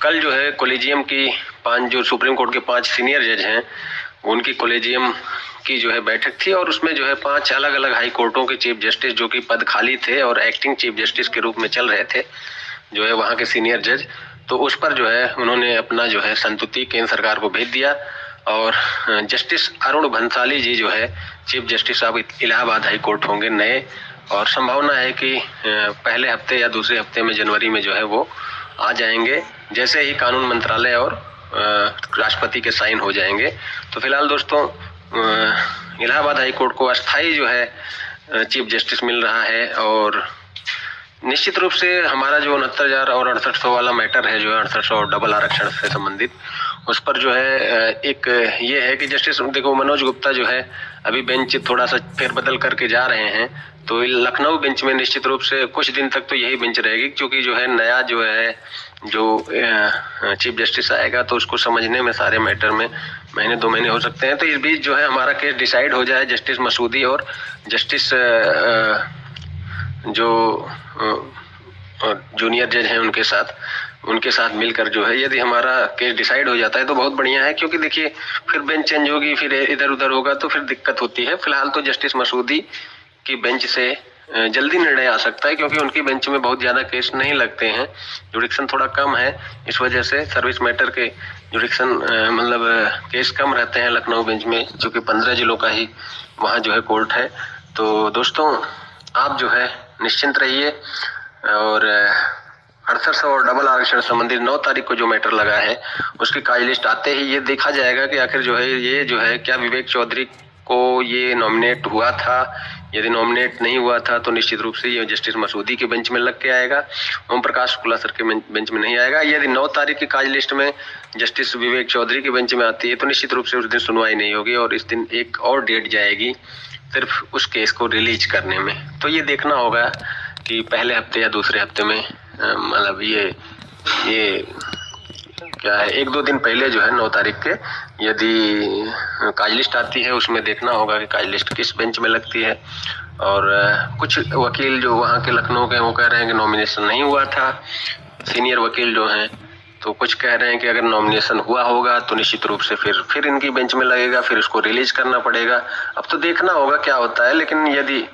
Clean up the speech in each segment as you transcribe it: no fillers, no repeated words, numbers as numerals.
कल जो है कॉलेजियम की 5 जो सुप्रीम कोर्ट के 5 सीनियर जज हैं उनकी कॉलेजियम की जो है बैठक थी और उसमें जो है 5 अलग अलग हाई कोर्टों के चीफ जस्टिस जो कि पद खाली थे और एक्टिंग चीफ जस्टिस के रूप में चल रहे थे जो है वहाँ के सीनियर जज, तो उस पर जो है उन्होंने अपना जो है संतुति केंद्र सरकार को भेज दिया। और जस्टिस अरुण भंसाली जी जो है chief justice of Allahabad high court होंगे नए, और संभावना है कि पहले हफ्ते या दूसरे हफ्ते में जनवरी में जो है वो आ जाएंगे, जैसे ही कानून मंत्रालय और राष्ट्रपति के साइन हो जाएंगे। तो फिलहाल दोस्तों इलाहाबाद हाई कोर्ट को अस्थायी जो है चीफ जस्टिस मिल रहा है और निश्चित रूप से हमारा जो 69,000 और 6800 वाला मैटर है, जो 6800 और डबल आरक्षण से संबंधित, उस पर जो है एक ये है कि जस्टिस देखो मनोज गुप्ता जो है अभी बेंच थोड़ा सा फेरबदल करके जा रहे हैं, तो लखनऊ बेंच में निश्चित रूप से कुछ दिन तक तो यही बेंच रहेगी, क्योंकि जो है नया जो है जो चीफ जस्टिस आएगा तो उसको समझने में सारे मैटर में महीने 2 महीने हो सकते हैं। तो इस बीच जो है हमारा केस डिसाइड हो जाए जस्टिस मसूदी और जस्टिस जो जूनियर जज हैं उनके साथ मिलकर जो है यदि हमारा केस डिसाइड हो जाता है तो बहुत बढ़िया है, क्योंकि देखिए फिर बेंच चेंज होगी, फिर इधर उधर होगा तो फिर दिक्कत होती है। फिलहाल तो जस्टिस मसूदी की बेंच से जल्दी निर्णय आ सकता है, क्योंकि उनकी बेंच में बहुत ज्यादा केस नहीं लगते हैं, जुडिक्शन थोड़ा कम है, इस वजह से सर्विस मैटर के जुडिक्शन मतलब केस कम रहते हैं लखनऊ बेंच में, क्योंकि 15 जिलों का ही वहाँ जो है कोर्ट है। तो दोस्तों आप जो है निश्चिंत रहिए और 6800 और डबल आरक्षण संबंधित 9 तारीख को जो मैटर लगा है उसकी काज लिस्ट आते ही ये देखा जाएगा कि आखिर जो है ये जो है क्या विवेक चौधरी को ये नॉमिनेट हुआ था। यदि नॉमिनेट नहीं हुआ था तो निश्चित रूप से ये जस्टिस मसूदी के बेंच में लग के आएगा, ओम प्रकाश शुक्ला सर के बेंच में नहीं आएगा। यदि 9 तारीख की काज लिस्ट में जस्टिस विवेक चौधरी के बेंच में आती है तो निश्चित रूप से उस दिन सुनवाई नहीं होगी और इस दिन एक और डेट जाएगी सिर्फ उस केस को रिलीज करने में। तो ये देखना होगा कि पहले हफ्ते या दूसरे हफ्ते में मतलब ये क्या है 1-2 दिन पहले जो है 9 तारीख के यदि काज लिस्ट आती है उसमें देखना होगा कि काज लिस्ट किस बेंच में लगती है। और कुछ वकील जो वहाँ के लखनऊ के वो कह रहे हैं कि नॉमिनेशन नहीं हुआ था, सीनियर वकील जो हैं, तो कुछ कह रहे हैं कि अगर नॉमिनेशन हुआ होगा तो निश्चित रूप से फिर इनकी बेंच में लगेगा, फिर उसको रिलीज करना पड़ेगा। अब तो देखना होगा क्या होता है, लेकिन यदि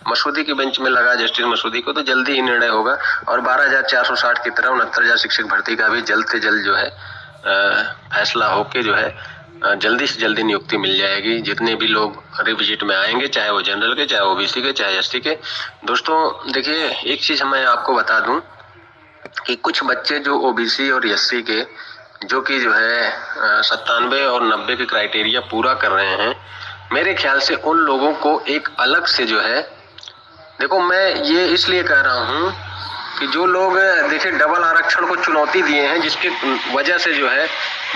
मसूदी की बेंच में लगा जस्टिस मसूदी को तो जल्दी ही निर्णय होगा और 12,460 की तरह 69,000 शिक्षक भर्ती का भी जल्द से जल्द जो है फैसला होके जो है जल्दी से जल्दी नियुक्ति मिल जाएगी जितने भी लोग रिविजिट में आएंगे, चाहे वो जनरल के, चाहे ओबीसी के, चाहे एसटी के। दोस्तों देखिए एक चीज मैं आपको बता दूं कि कुछ बच्चे जो ओबीसी और एससी के जो कि जो है 97 और 90 के क्राइटेरिया पूरा कर रहे हैं, मेरे ख्याल से उन लोगों को एक अलग से जो है, देखो मैं ये इसलिए कह रहा हूँ कि जो लोग देखिए डबल आरक्षण को चुनौती दिए हैं, जिसके वजह से जो है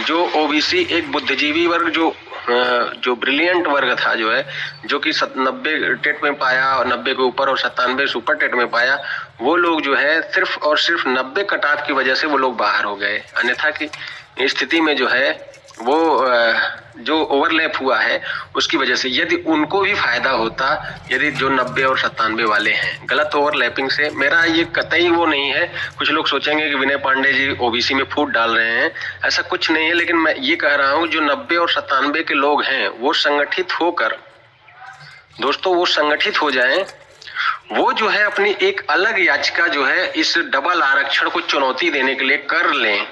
जो ओबीसी एक बुद्धिजीवी वर्ग जो ब्रिलियंट वर्ग था जो है, जो कि 90 टेट में पाया और 90 के ऊपर और 97 सुपर टेट में पाया, वो लोग जो है सिर्फ और सिर्फ 90 कट ऑफ की वजह से वो लोग बाहर हो गए। अन्यथा की स्थिति में जो है वो जो ओवरलैप हुआ है उसकी वजह से यदि उनको भी फायदा होता, यदि जो 90 और 97 वाले हैं, गलत ओवरलैपिंग से, मेरा ये कतई वो नहीं है, कुछ लोग सोचेंगे कि विनय पांडे जी ओबीसी में फूट डाल रहे हैं, ऐसा कुछ नहीं है, लेकिन मैं ये कह रहा हूं जो 90 और 97 के लोग हैं वो संगठित होकर, दोस्तों वो संगठित हो जाएं, वो जो है अपनी एक अलग याचिका जो है इस डबल आरक्षण को चुनौती देने के लिए कर लें,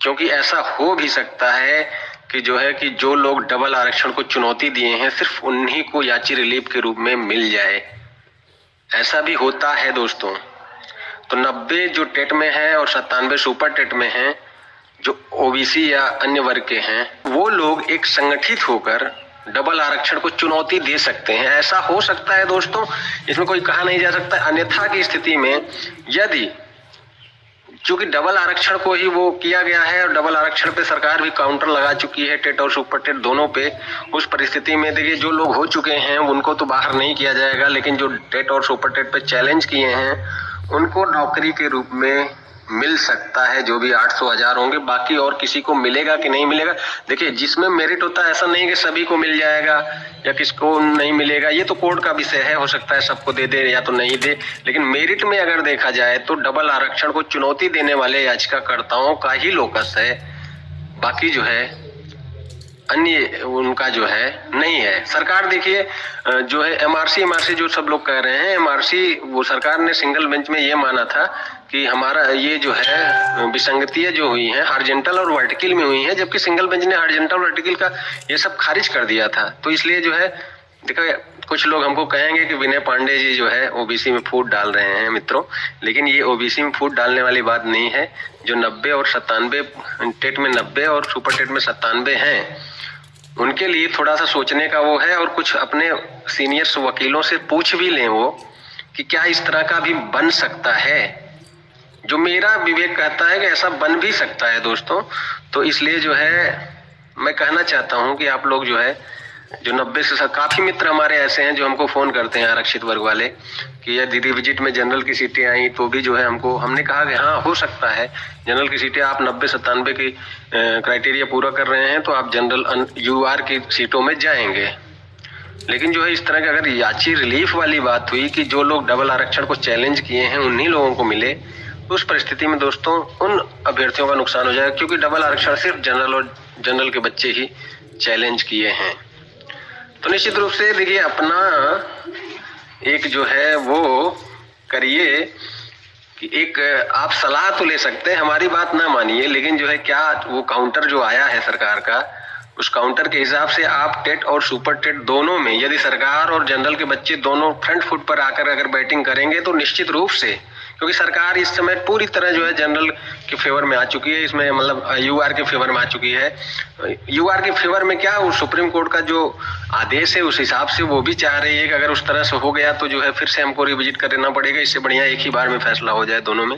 क्योंकि ऐसा हो भी सकता है कि जो है कि जो लोग डबल आरक्षण को चुनौती दिए हैं सिर्फ उन्हीं को याची रिलीफ के रूप में मिल जाए, ऐसा भी होता है दोस्तों। तो 90 जो टेट में है और 97 सुपर टेट में हैं, जो ओबीसी या अन्य वर्ग के हैं, वो लोग एक संगठित होकर डबल आरक्षण को चुनौती दे सकते हैं, ऐसा हो सकता है दोस्तों, इसमें कोई कहा नहीं जा सकता। अन्यथा की स्थिति में यदि चूंकि डबल आरक्षण को ही वो किया गया है और डबल आरक्षण पे सरकार भी काउंटर लगा चुकी है, टेट और सुपर टेट दोनों पे, उस परिस्थिति में देखिए जो लोग हो चुके हैं उनको तो बाहर नहीं किया जाएगा, लेकिन जो टेट और सुपर टेट पे चैलेंज किए हैं उनको नौकरी के रूप में मिल सकता है, जो भी 800-1000 होंगे, बाकी और किसी को मिलेगा कि नहीं मिलेगा। देखिए, जिसमें मेरिट होता है ऐसा नहीं कि सभी को मिल जाएगा या किसको नहीं मिलेगा, ये तो कोर्ट का विषय है, हो सकता है सबको दे दे या तो नहीं दे। लेकिन मेरिट में अगर देखा जाए तो डबल आरक्षण को चुनौती देने वाले याचिकाकर्ताओं का ही लोकस है, बाकी जो है अन्य उनका जो है नहीं है। सरकार देखिए जो है एमआरसी जो सब लोग कह रहे हैं, एमआरसी वो सरकार ने सिंगल बेंच में ये माना था कि हमारा ये जो है विसंगतियां जो हुई हैं हॉरिजॉन्टल और वर्टिकल में हुई हैं, जबकि सिंगल बेंच ने हॉरिजॉन्टल वर्टिकल का ये सब खारिज कर दिया था। तो इसलिए जो है देखो, कुछ लोग हमको कहेंगे कि विनय पांडे जी जो है ओबीसी में फूट डाल रहे हैं मित्रों, लेकिन ये ओबीसी में फूट डालने वाली बात नहीं है। जो 90 और 97 टेट में 90 और सुपर टेट में 97 हैं, उनके लिए थोड़ा सा सोचने का वो है, और कुछ अपने सीनियर्स वकीलों से पूछ भी लें वो कि क्या इस तरह का भी बन सकता है। जो मेरा विवेक कहता है कि ऐसा बन भी सकता है दोस्तों। तो इसलिए जो है मैं कहना चाहता हूं कि आप लोग जो है जो 90 से काफी मित्र हमारे ऐसे हैं जो हमको फोन करते हैं आरक्षित वर्ग वाले कि यह दीदी विजिट में जनरल की सीटें आई तो भी जो है हमने कहा कि हाँ हो सकता है जनरल की सीटें, आप 90-97 की क्राइटेरिया पूरा कर रहे हैं तो आप जनरल यूआर की सीटों में जाएंगे। लेकिन जो है इस तरह की अगर याची रिलीफ वाली बात हुई कि जो लोग डबल आरक्षण को चैलेंज किए हैं उन्हीं लोगों को मिले, तो उस परिस्थिति में दोस्तों उन अभ्यर्थियों का नुकसान हो जाएगा, क्योंकि डबल आरक्षण सिर्फ जनरल और जनरल के बच्चे ही चैलेंज किए हैं। तो निश्चित रूप से देखिए अपना एक जो है वो करिए कि एक आप सलाह तो ले सकते हैं, हमारी बात ना मानिए, लेकिन जो है क्या वो काउंटर जो आया है सरकार का, उस काउंटर के हिसाब से आप टेट और सुपर टेट दोनों में यदि सरकार और जनरल के बच्चे दोनों फ्रंट फुट पर आकर अगर बैटिंग करेंगे तो निश्चित रूप से, क्योंकि सरकार इस समय पूरी तरह जो है जनरल के फेवर में आ चुकी है, इसमें मतलब यूआर के फेवर में आ चुकी है। यूआर के फेवर में क्या, वो सुप्रीम कोर्ट का जो आदेश है उस हिसाब से वो भी चाह रही है कि अगर उस तरह से हो गया तो जो है फिर से हमको रिविजिट करना पड़ेगा, इससे बढ़िया एक ही बार में फैसला हो जाए दोनों में।